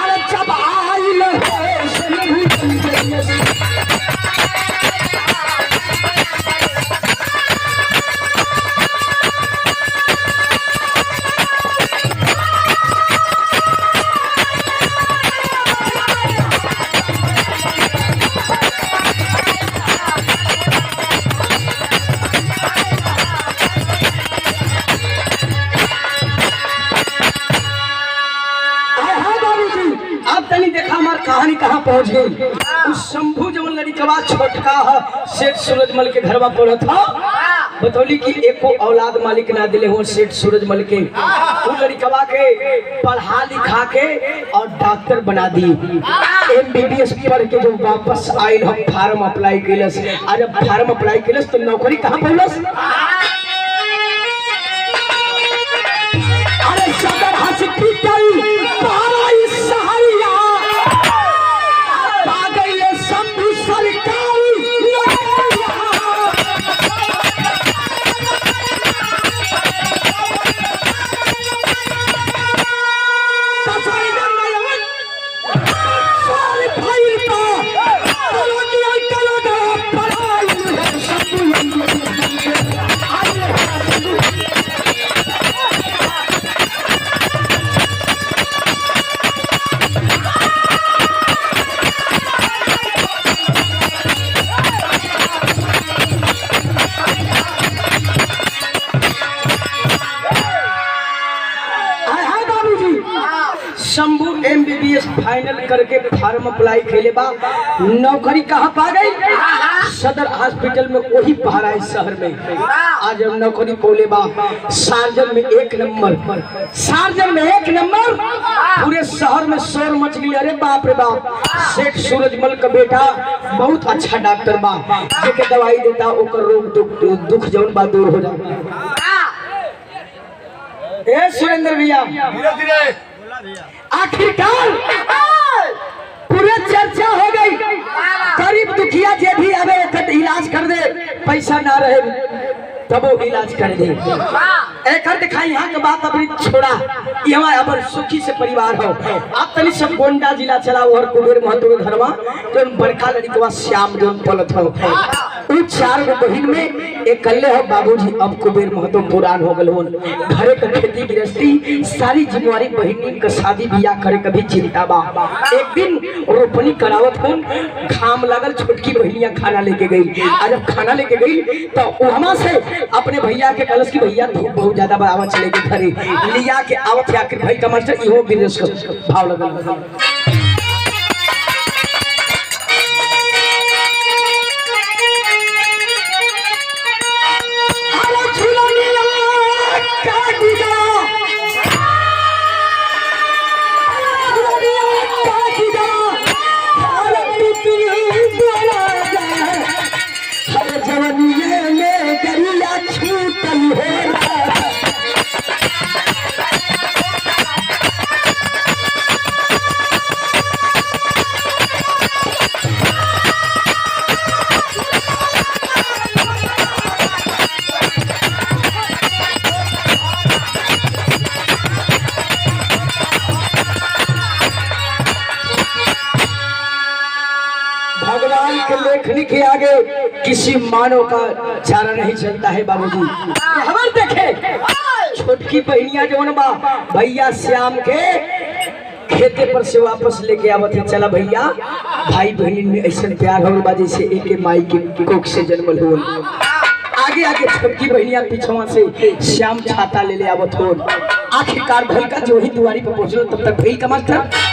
अरे जब आइल कहानी कहाँ पहुंच गई। उस शंभू जवन लड़कवा छोटका सेठ सूरजमल के घर में पड़ा था बतौली कि एको औलाद मालिक ना दिले हो सेठ सूरजमल के। उस लड़कवा के पढ़ा लिखा के और डॉक्टर बना दी। MBBS पढ़ के जब वापस आयल हम फार्म अप्लाई कैलस। आज जब फार्म अप्लाई कैलस तो नौकरी कहाँ पहुंचलस। अरे Sadar hospital Shambhu MBBS final करके फार्म अप्लाई कैले बा। नौकरी कहाँ पा गई। सदर हॉस्पिटल में वही बहराइच शहर में। आज नौकरी पौले बा सार्जन में 1 नंबर। सार्जन में 1 नंबर पूरे शहर में शोर मच गई। अरे बाप रे बाप सेठ सूरजमल का बेटा बहुत अच्छा डॉक्टर बा जेके दवाई देता ओकर रोग दुख जौन बा दूर हो जाता। ए सुरेंद्र भैया धीरे धीरे आखिरकार पूरे चर्चा हो गई। गरीब दुखिया जे भी आवे ओकर इलाज कर दे, पैसा ना रहे तब वो इलाज कर दे। एक दिखाई यहाँ के बात अपनी छोड़ा, यहाँ अब सुखी से परिवार हो। आप तनी सब गोंडा जिला चला और कुबेर महतो के घर में तो बड़का लड़का श्याम जो पलत हो उन 4 गो बहिन में एक कल्ले हो बाबूजी। अब कुबेर महतो पुरान हो गए हो, घरे का खेती गृहस्थी सारी जिम्मेवारी बहिनी का शादी बियाह करे कभी चिंता बा। एक दिन रोपनी करावत हो, घाम लगल, छोटकी बहिनिया खाना लेके गई। आज जब खाना लेके गई तो वहां से अपने भैया के कलश की भैया धूप बहुत ज्यादा बराबर चले गए घरे लिया के आवत आखिर भाई का मास्टर इहो बिजनेस का भाव लगल। भगवान के लेखनी के आगे किसी मानव का चारा नहीं चलता है बाबूजी। हमारे देखे छोटकी बहनिया जो बा भैया श्याम के खेते पर से वापस लेके आवत है। चला भैया भाई बहन में ऐसा प्यार हो बा जैसे एक माई के कोख से जन्मल हो। आगे आगे छोटकी बहनिया पीछवा से श्याम छाता ले आवत हो। आखिरकार भैल का जो ही दुआरी पर पहुंचल तब तक भैल का मास्टर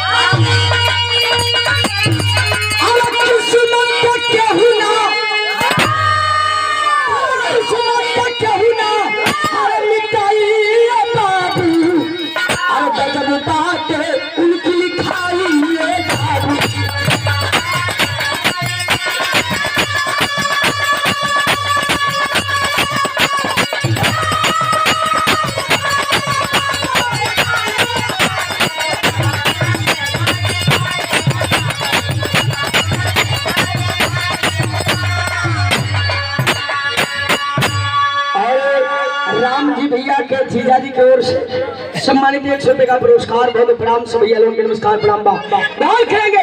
राम जी भैया के जीजा जी की ओर से सम्मानित 100 रुपए का पुरस्कार। बहुत प्रणाम सब भैया लोगों के नमस्कार प्रणाम बा बहुत खेलेंगे।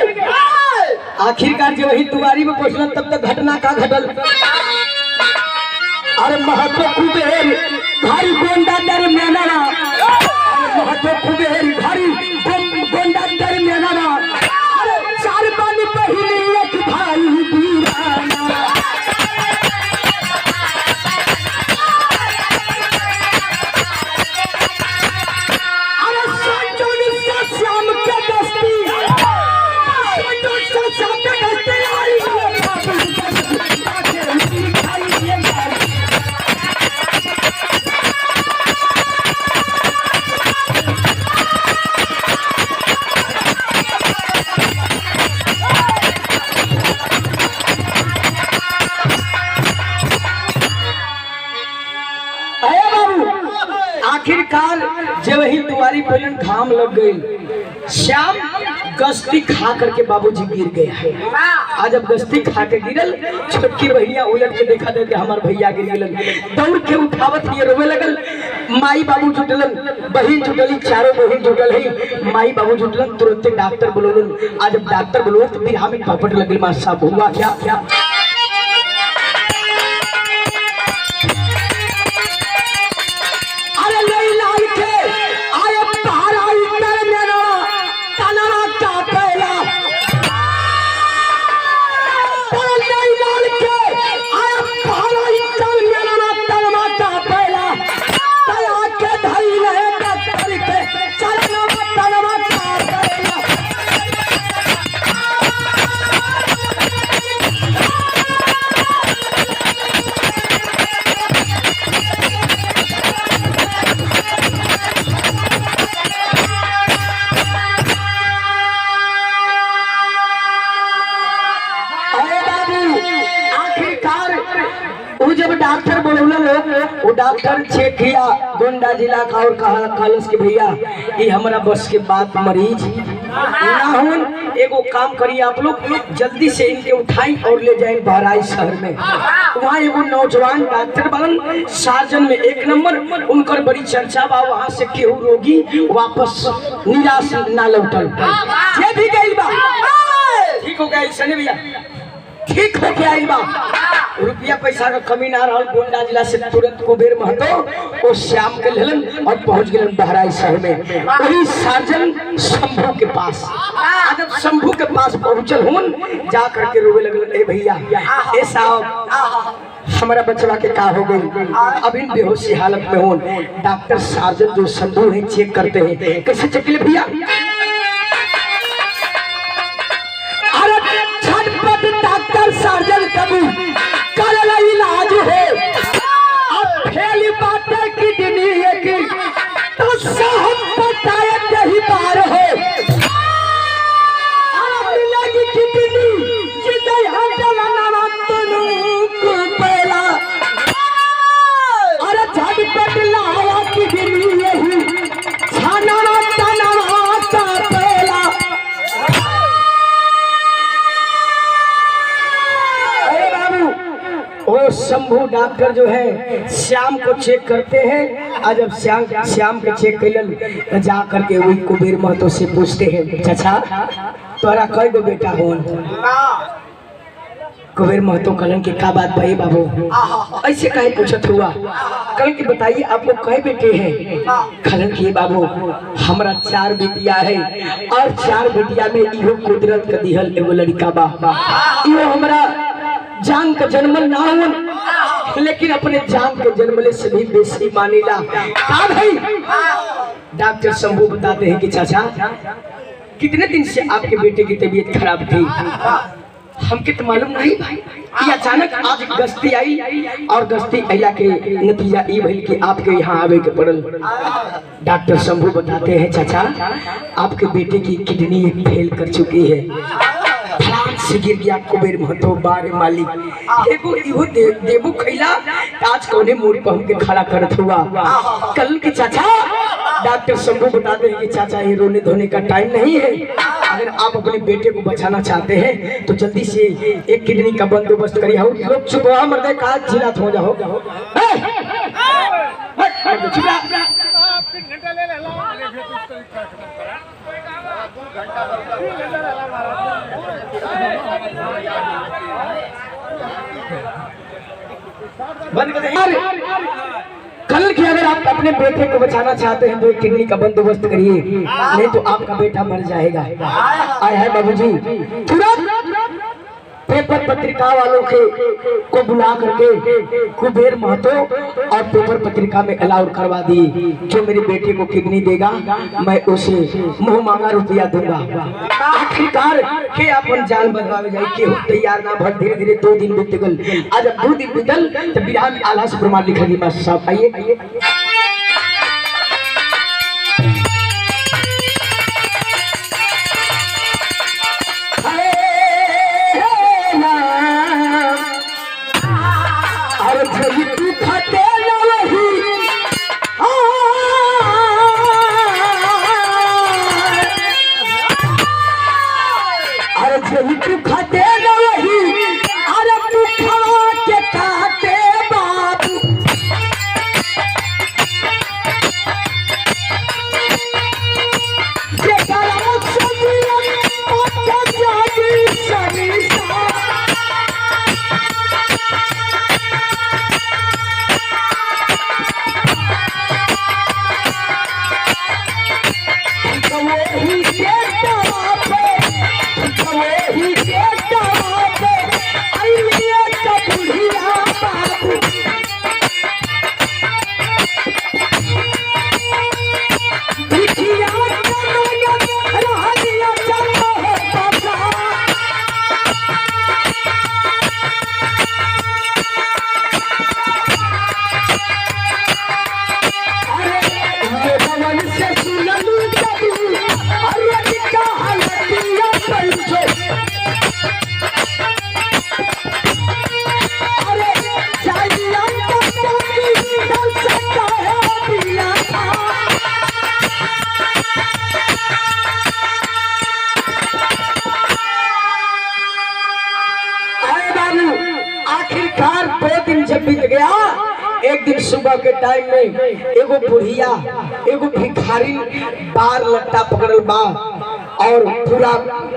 आखिरकार जब वही दुआरी में पहुंचल तब तक घटना का घटल। अरे महतो कुबेर भारी गोंडा दर मेना, महतो कुबेर भारी गोंडा दर मेना। अरे 4 पानी पहले एक भाई दीवाना। आखिरकार जब ही दुआरी पर घाम लग गई, श्याम गश्ती खा करके बाबूजी गिर गया। आज जब गश्ती खा के गिरल, छोटकी बहनिया उलट के देखा दे हमार भैया गिर गिरल, दौड़ के उठावत लिए रोवे लगल। माई बाबू जुटलन, बहन जुटली, चारों बहन जुटल है। माई बाबू जुटलन, तुरंत डॉक्टर बोलोलन। आज जब डॉक्टर बोलो तो फिर हमें पपट लगल। मार साहब हुआ क्या क्या? वो डॉक्टर चेक किया गोंडा जिला का और कहा कॉलेज के भैया ये हमारा बस के बात मरीज ना हो, एगो काम करिए आप लोग जल्दी से इनके उठाई और ले जाए बहराइच शहर में। वहाँ एगो नौजवान डॉक्टर बनन सार्जन में 1 नंबर, उनकर बड़ी चर्चा बा। वहाँ से केहू रोगी वापस निराश ना लौटल, ये भी गई बा ठीक हो गया सने भैया, ठीक हो गया बा। रुपया पैसा का कमी ना रहा। गोंडा जिला से तुरंत कुबेर महतो और श्याम के लेलन और पहुंच गए बहराइच शहर में। वही सार्जन शंभू के पास, जब शंभू के पास पहुंचल हुन जा करके रोवे लगल, ए भैया ए साहब हमारा बचवा के का हो गई, अभी बेहोशी हालत में हूँ। डॉक्टर सार्जन जो शंभू है चेक करते हैं, कैसे चेक ले भैया, डॉक्टर सार्जन कभी करला इलाज है, अब फेल बातें किडनी की तो साहब बताए कहीं बार है, लगी किडनी जिते हटला तनु को पहला, अरे झटपट लाया किडनी यही छाना तना का पहला। वो शंभू डॉक्टर जो है श्याम को चेक करते हैं, और जब श्याम के चेक कर जा करके वही कुबेर महतो से पूछते हैं, चाचा तोरा कई गो बेटा हो? कुबेर महतो कलन के का बात भाई बाबू ऐसे कहे पूछत हुआ? कलन की बताइए आपको कई बेटे हैं? कलन की बाबू हमारा 4 बेटिया है और 4 बेटिया में इहो कुदरत का दिहल एगो लड़का बा, इहो हमारा जान का जन्मल ना हो, लेकिन अपने जान के जन्मले से भी बेसी मानीला का भाई। डॉक्टर शंभू बताते हैं कि चाचा कितने दिन से आपके बेटे की तबीयत खराब थी? हमके तो मालूम नहीं भाई, ये अचानक आज गश्ती आई और गश्ती अला के नतीजा ये भइल कि आपके यहाँ आवे के पड़ल। डॉक्टर शंभू बताते हैं चाचा आपके बेटे की किडनी फेल कर चुकी है, से गिर गया कुबेर महतो बारे मालिक एगो इहो देबू खैला आज कौने मोड़ी पर हमके खड़ा करत हुआ। कल के चाचा डॉक्टर शंभू बताते हैं कि चाचा ये रोने धोने का टाइम नहीं है, अगर आप अपने बेटे को बचाना चाहते हैं तो जल्दी से एक किडनी का बंदोबस्त करिए। लोग चुप हो मर्दे का जिला हो जाओ, बंद कर दे। कल की अगर आप अपने बेटे को बचाना चाहते हैं तो एक किडनी का बंदोबस्त करिए, नहीं तो आपका बेटा मर जाएगा। आए है बाबूजी तुरंत पेपर पत्रिका वालों को बुला करके कुबेर महतो और पेपर पत्रिका में अलाउड करवा दी, जो मेरे बेटे को किडनी देगा मैं उसे मुंह मांगा रुपया दूंगा। आखिरकार के अपन जान बदलावे जाए के तैयार ना भर धीरे धीरे 2 दिन बीत गल। आज जब 2 दिन बीतल तो बिरहा में आला से प्रमाण लिखा दी मास्टर साहब। आइए जब बीत गया, एक दिन सुबह के टाइम में एगो बुढ़िया एगो भिखारी बार लट्टा पकड़ल बा और पूरा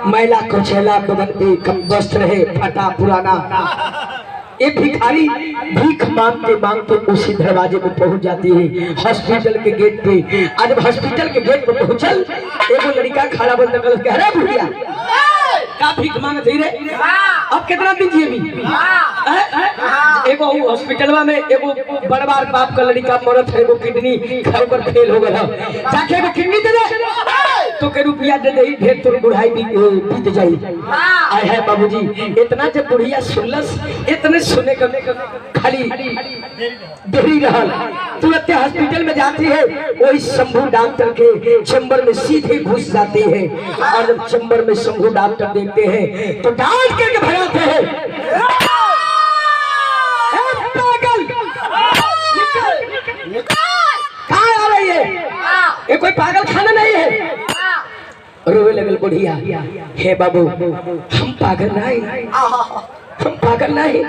मैला कुचैला बदन पे कम वस्त्र है फटा पुराना। एक भिखारी भीख मांगते उसी दरवाजे में पहुंच जाती है हॉस्पिटल के गेट पे। आज जब हॉस्पिटल के गेट पे पहुंचल, एगो लड़का खड़ा बंद कर कह रहा बुढ़िया का भीख मांगत ही रे, अब कितना दिन जिएबी? एगो हॉस्पिटलवा में एगो बड़बार बाप का लड़का मरत है, एगो किडनी घर पर फेल हो गया, जाके एगो किडनी दे दे तो के रुपया दे दे, ढेर तोर बुढ़ाई बीत जाई। आय है बाबूजी, इतना जब बुढ़िया सुनलस, इतने सुने खाली देरी रहल, तुरंत हॉस्पिटल में जाती है, वही शंभू डॉक्टर के चैम्बर में सीधे घुस जाती है। और जब चैम्बर में शंभू डॉक्टर देखते हैं तो डांट करके भगाते हैं, पागल कहाँ आ रही है, ये कोई पागल खाना नहीं है। रोए लगल बुढ़िया, हे बाबू हम पागल नहीं, हम पागल नहीं,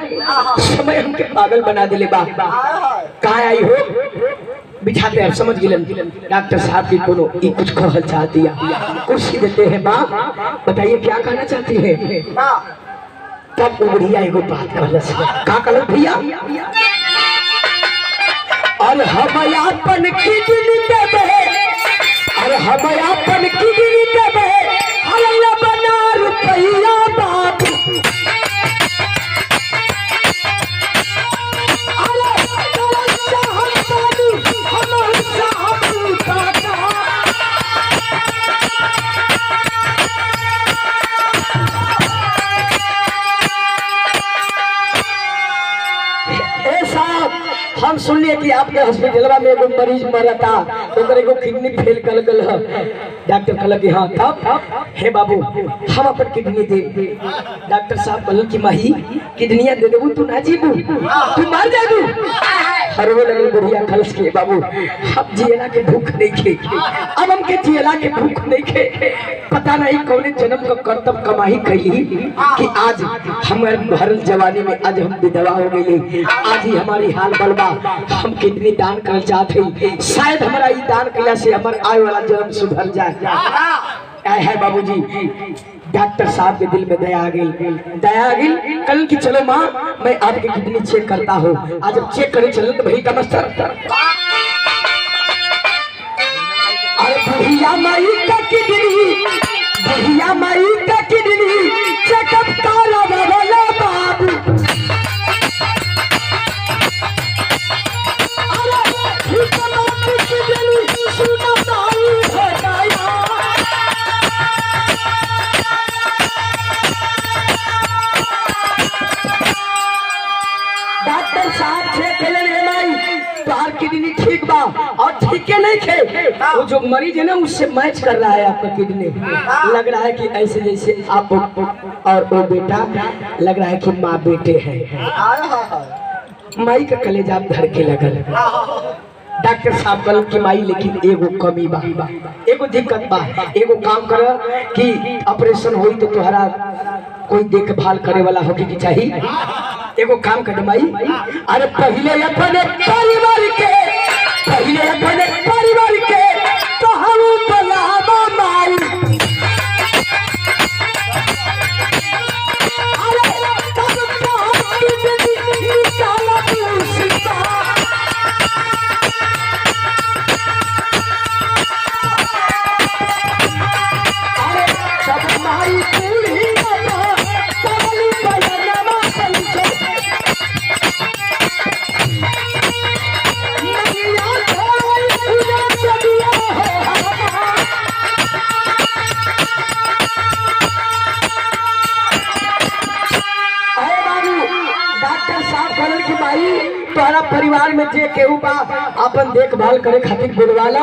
समय हमके पागल बना दिले बा। कहाँ आई हो? बिठाते हैं, समझ गिलन डॉक्टर साहब की कोनो कुछ कहल चाहती है, कुर्सी देते हैं। माँ बताइए क्या कहना चाहती है? तब बुढ़िया एगो बात कहलस, का कहलस भैया? और हम अपन किडनी देबे, और हम अपन किडनी देबे, हल्ला बना रुपया बाप। हम सुनिए कि आपके हॉस्पिटल में एगो मरीज मरा था, तो एगो किडनी फेल कर गल है। डॉक्टर कहल कि हाँ तब हे बाबू हम अपन किडनी दे। डॉक्टर साहब कहल कि माही किडनिया दे देबू तू ना जीबू, तू मर जाबू। हरवे लगल बुढ़िया खलस के बाबू अब जियला के भूख नहीं खे, अब हमके जियला के भूख नहीं खे। पता नहीं कौने जन्म का कर्तव्य कमाई कैली कि आज हमारे भरल जवानी में आज हम विधवा हो गई। आज ही हमारी हाल बलबा, हम किडनी दान कर चाहते, शायद हमारा ये दान किला से हमारा आने वाला जन्म सुधर जाए। है बाबूजी, डॉक्टर साहब के दिल में दया आ गई, दया आ गई। कल की चलो माँ मैं आपकी किडनी चेक करता हूँ। आज जब चेक करे चलो तो भाई का मस्तर, अरे बुढ़िया माई का किडनी, बुढ़िया माई का किडनी चेकअप काला वाला बाबू। डॉक्टर साहब चेक करें माई तोहार किडनी ठीक बा, और ठीक है नहीं थे, वो जो मरीज है ना उससे मैच कर रहा है आपका किडनी। लग रहा है कि ऐसे जैसे आप और वो बेटा लग रहा है कि माँ बेटे हैं। माई का कलेजा धर के लगल। डॉक्टर साहब कहल कि माई लेकिन एगो कमी बा, एगो दिक्कत बा, एगो काम कर कि ऑपरेशन होई तो तोहरा कोई देखभाल करे वाला होके की चाहिए। एगो काम कर माई, अरे पहले अपने परिवार के, पहले अपने परिवार के तो हम बुलावा माई। अरे तब तो हम निकाला दूसरा। अरे तब माई पूरी तोहरा परिवार में जे केहू बा अपन देखभाल करे खातिर बुलवाला।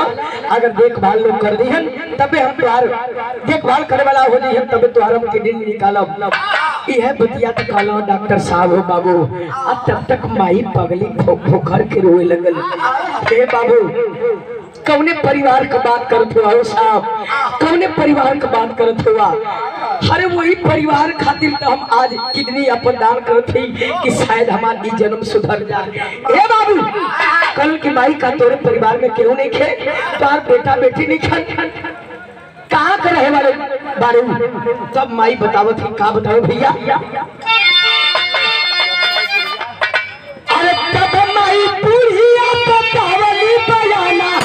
अगर देखभाल लोग कर दिहन तबे हम तोहार देखभाल करे वाला हो दिहन, तबे तोहार किडनी निकालब। यह बतिया तो कहलो डॉक्टर साहब हो बाबू। अब तब तक माई पगली भोखर के रोए लगल। हे बाबू कौने परिवार का बात करत हुआ हो साहब, कौने परिवार का बात करत हुआ? अरे वही परिवार खातिर तो हम आज किडनी अपन दान करते कि शायद हमारी जन्म सुधर जाए। ए बाबू, कल की माई का तोरे परिवार में क्यों नहीं खे? तार बेटा बेटी नहीं खा, कहाँ कर रहे वाले बारे? तब माई बतावत थी, कहा बताओ भैया? अरे तब माई बुढ़िया बतावली बयाना,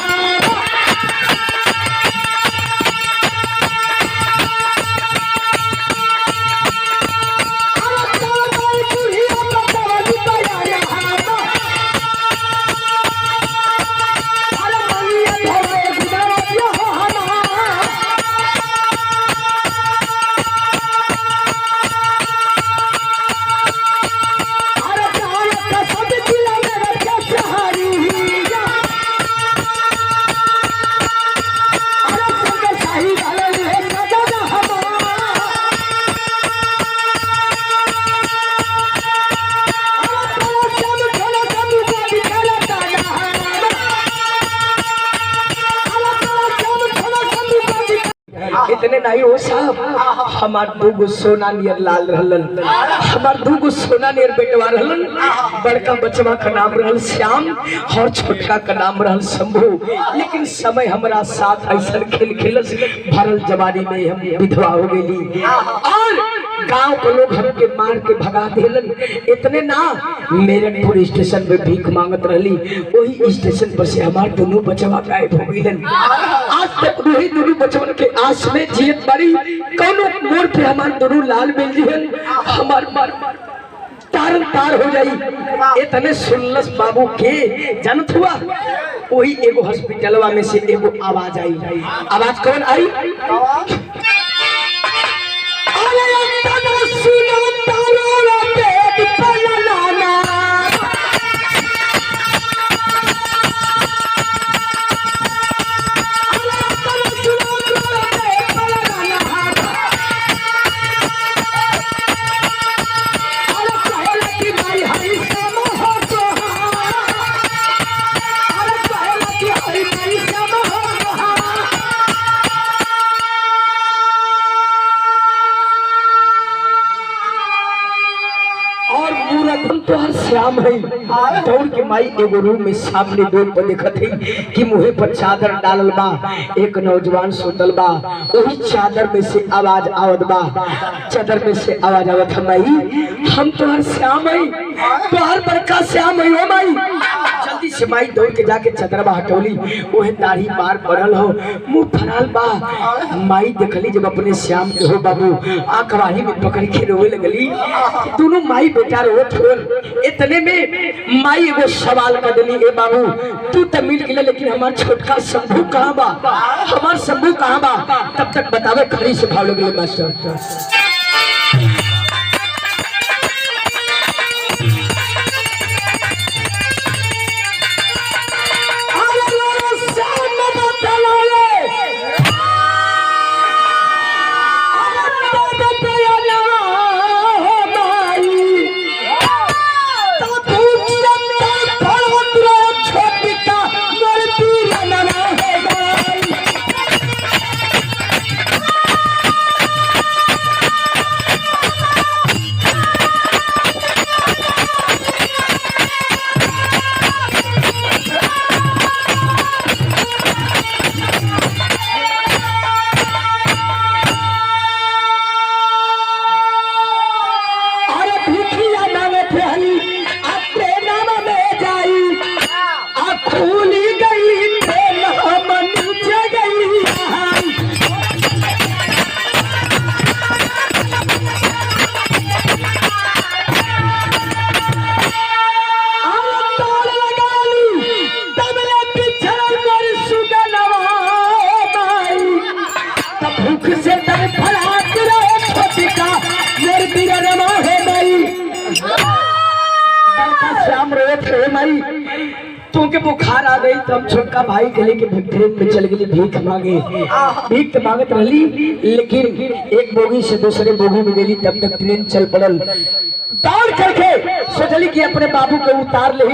इतने नहीं हो साहब, हमार 2 सोना नियर लाल रहलन, हमार 2 सोना नियर बेटवा रहलन। बड़का बचवा का नाम रहल श्याम और छोटका का नाम रहल शंभू। लेकिन समय हमारा साथ ऐसा खेल खेलस, भरल जवानी में हम विधवा हो गई और गांव के लोग हमके मार के भगा देलन। इतने ना, मेरठपुर स्टेशन पे भीख मांगत रहली, वही स्टेशन पर से हमार दोनों बचवा गायब हो गईलन। आज तक वही दोनों बचवन के आस में जियत बारी। कौनो मोड़ पे हमार दोनों लाल मिल जिहन, हमार मार तार तार हो जाई। इतने सुनलस बाबू के जानत हुआ, वही एगो हॉस्पिटलवा में से एगो आवाज आई। आवाज कौन आई? तो हर श्याम है। दौड़ के माई एगो रूम में सामने डोर पर देखत है कि मुहे पर चादर डालल बा, एक नौजवान सुतल बा। वही चादर में से आवाज आवत बा, चादर में से आवाज आवत है, माई हम तो हर श्याम है, तो हर बड़का श्याम है हो माई। जल्दी से माई दौड़ के जाके चादरवा हटौली, वह दाढ़ी बार पड़ल हो, मुंह फराल बा। माई देखली जब अपने श्याम के हो बाबू, आंखवाही में पकड़ के रोए लगली। दोनों माई बेटा रोत हो। इतने में माई एगो सवाल कर दिली, ए बाबू तू तो मिल गया, लेकिन हमार छोटका शंभू कहाँ बा? हमार शंभू कहाँ बा? तब तक बतावे। खड़ी से भाव लगे मास्टर। तुमके बुखार आ गई तो हम छोटका भाई के लेके ट्रेन में चल गई भीख मांगे। भीख मांगत रही, लेकिन एक बोगी से दूसरे बोगी में गई, तब तक ट्रेन चल पड़ल। दौड़ करके सोचली कि अपने बाबू को उतार ले,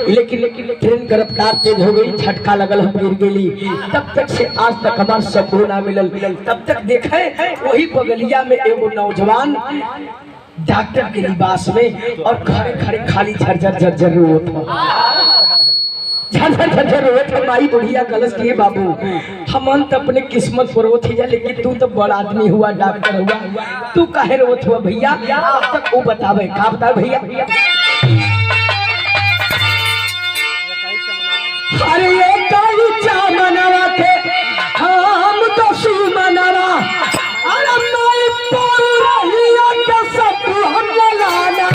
लेकिन ट्रेन की रफ्तार तेज हो गई, झटका लगल, हम गिर गेली। तब तक से आज तक हमार शंभू ना मिलल। तब तक देखे वही बगलिया में एगो नौजवान डॉक्टर के लिबास में और खड़े खड़े खाली झरझर झरझर रोत झरझर झरझर रोत। माई बुढ़िया कलश किए बाबू हम तो अपने किस्मत पर रोत ही जा, लेकिन तू तो बड़ा आदमी हुआ, डॉक्टर हुआ, तू काहे रोत हुआ भैया? अब तक वो बतावे का बतावे भैया। अरे ये काली चामनवा के हम तो सुमनवा, अरे मैं पूरा ही का सब हम लगाना।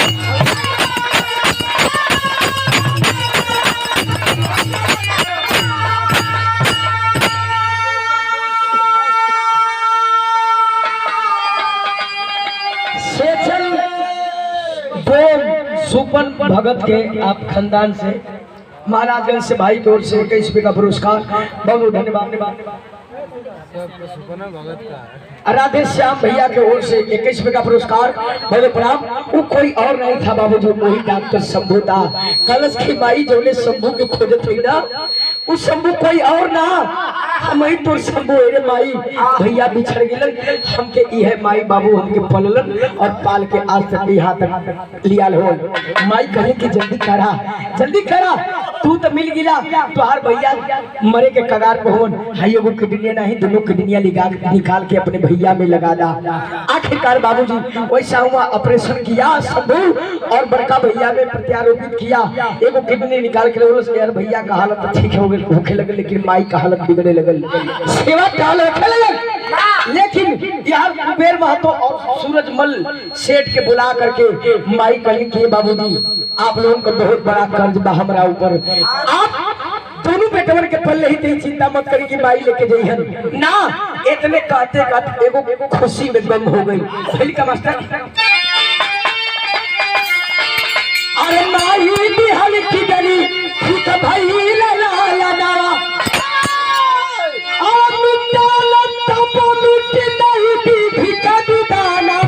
सुपन भगत के आप खानदान से महाराजगंज से भाई की ओर से 21 का पुरस्कार, बहुत धन्यवाद। राधे श्याम भैया के ओर से 21 का पुरस्कार, बहुत प्रणाम। वो कोई और नहीं था बाबूजी, वही डॉक्टर शंभू था। कलश की माई जो ने शंभू के खोजत हुई ना, उस शंभू कोई और ना, हम ही तो शंभू अरे माई भैया बिछड़ गिलन, हमके इहे माई बाबू हमके पललन और पाल के आज तक यहाँ तक लिया हो। माई कहे कि जल्दी करा, तू तो मिल गिला, तुहार भैया मरे के कगार पे होन, हाई एगो किडनी नहीं, दोनों किडनियां निकाल के अपने भैया में लगा दा। आखिरकार बाबूजी वैसा हुआ, ऑपरेशन किया शंभू और बड़का भैया में प्रत्यारोपित किया, एगो किडनी निकाल के यार भैया का हालत ठीक हो गई, भूखे लगे, लेकिन माई का हालत बिगड़े लगल, सेवा का रखे लगल। लेकिन यार कुबेर महतो और सूरजमल सेठ के बुला करके माई कही कि बाबूजी आप लोगों का बहुत बड़ा कर्ज बा हमरा ऊपर, आप दोनों बेटवन के पल्ले ही तेरी चिंता मत करी कि माई लेके जाइहन ना। इतने कहते एगो खुशी में गम हो गई। पहली का मास्टर अरे माई बिहल की गली ठीक भाई लाया दावा और मिटाला तब मिट नहीं भी का दाना।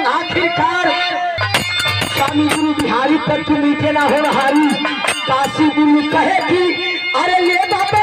आखिरकार स्वामी गुरु बिहारी तक मीठे ना हो हारी, काशी गुरु कहे कि अरे ले बाबा